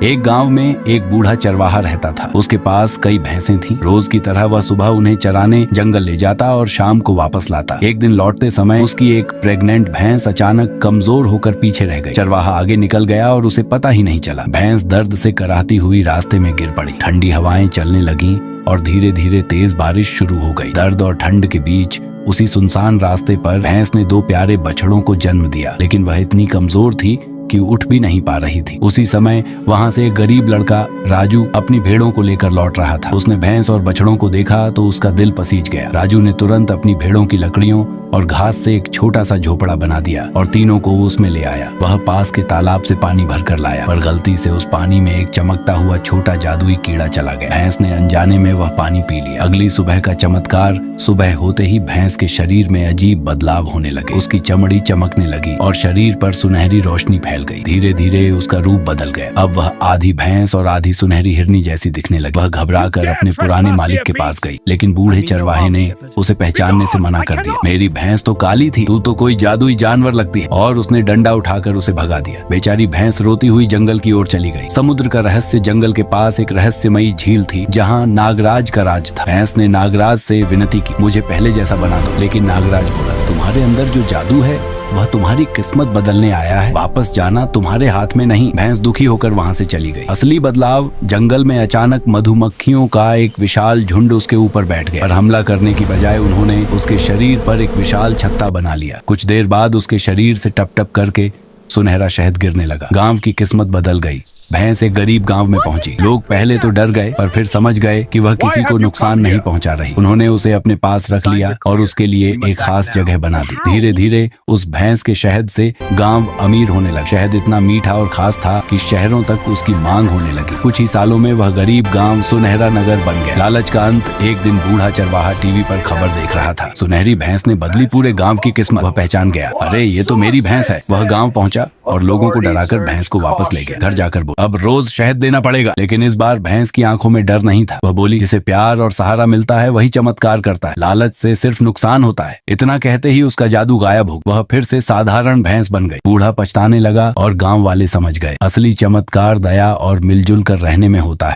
एक गांव में एक बूढ़ा चरवाहा रहता था। उसके पास कई भैंसें थीं। रोज की तरह वह सुबह उन्हें चराने जंगल ले जाता और शाम को वापस लाता। एक दिन लौटते समय उसकी एक प्रेग्नेंट भैंस अचानक कमजोर होकर पीछे रह गई। चरवाहा आगे निकल गया और उसे पता ही नहीं चला। भैंस दर्द से कराहती हुई रास्ते में गिर पड़ी। ठंडी हवाएं चलने लगीं और धीरे धीरे तेज बारिश शुरू हो गई। दर्द और ठंड के बीच उसी सुनसान रास्ते पर भैंस ने 2 प्यारे बछड़ों को जन्म दिया, लेकिन वह इतनी कमजोर थी कि उठ भी नहीं पा रही थी। उसी समय वहां से एक गरीब लड़का राजू अपनी भेड़ों को लेकर लौट रहा था। उसने भैंस और बछड़ों को देखा तो उसका दिल पसीज गया। राजू ने तुरंत अपनी भेड़ों की लकड़ियों और घास से एक छोटा सा झोपड़ा बना दिया और तीनों को उसमें ले आया। वह पास के तालाब से पानी भरकर लाया, पर गलती से उस पानी में एक चमकता हुआ छोटा जादुई कीड़ा चला गया। भैंस ने अनजाने में वह पानी पी लिया। अगली सुबह का चमत्कार, सुबह होते ही भैंस के शरीर में अजीब बदलाव होने लगे। उसकी चमड़ी चमकने लगी और शरीर पर सुनहरी रोशनी फैल गई। धीरे धीरे उसका रूप बदल गया। अब वह आधी भैंस और आधी सुनहरी हिरनी जैसी दिखने लगी। वह घबराकर अपने पुराने मालिक के पास गई, लेकिन बूढ़े चरवाहे ने उसे पहचानने से मना कर दिया। मेरी भैंस तो काली थी, तू तो कोई जादुई जानवर लगती है। और उसने डंडा उठाकर उसे भगा दिया। बेचारी भैंस रोती हुई जंगल की ओर चली गई। समुद्र का रहस्य जंगल के पास एक रहस्यमयी झील थी जहाँ नागराज का राज था। भैंस ने नागराज से विनती की, मुझे पहले जैसा बना दो। लेकिन नागराज बोला, तुम्हारे अंदर जो जादू है वह तुम्हारी किस्मत बदलने आया है। वापस जाना तुम्हारे हाथ में नहीं। भैंस दुखी होकर वहाँ से चली गई। असली बदलाव, जंगल में अचानक मधुमक्खियों का एक विशाल झुंड उसके ऊपर बैठ गया और हमला करने की बजाय उन्होंने उसके शरीर पर एक विशाल छत्ता बना लिया। कुछ देर बाद उसके शरीर से टप टप करके सुनहरा शहद गिरने लगा। गांव की किस्मत बदल गई। भैंस एक गरीब गांव में पहुंची। लोग पहले तो डर गए, पर फिर समझ गए कि वह किसी को नुकसान नहीं पहुंचा रही। उन्होंने उसे अपने पास रख लिया और उसके लिए एक खास जगह बना दी। धीरे धीरे उस भैंस के शहद से गांव अमीर होने लगा। शहद इतना मीठा और खास था कि शहरों तक उसकी मांग होने लगी। कुछ ही सालों में वह गरीब गांव सुनहरा नगर बन गया। लालच का अंत। एक दिन बूढ़ा चरवाहा टीवी पर खबर देख रहा था। सुनहरी भैंस ने बदली पूरे गांव की किस्मत। वह पहचान गया, अरे ये तो मेरी भैंस है। वह गांव पहुंचा और लोगों को डराकर भैंस को वापस ले गया। घर जाकर बोला, अब रोज शहद देना पड़ेगा। लेकिन इस बार भैंस की आंखों में डर नहीं था। वह बोली, जिसे प्यार और सहारा मिलता है वही चमत्कार करता है। लालच से सिर्फ नुकसान होता है। इतना कहते ही उसका जादू गायब हो गया। वह फिर से साधारण भैंस बन गई। बूढ़ा पछताने लगा और गांव वाले समझ गए, असली चमत्कार दया और मिलजुल कर रहने में होता है।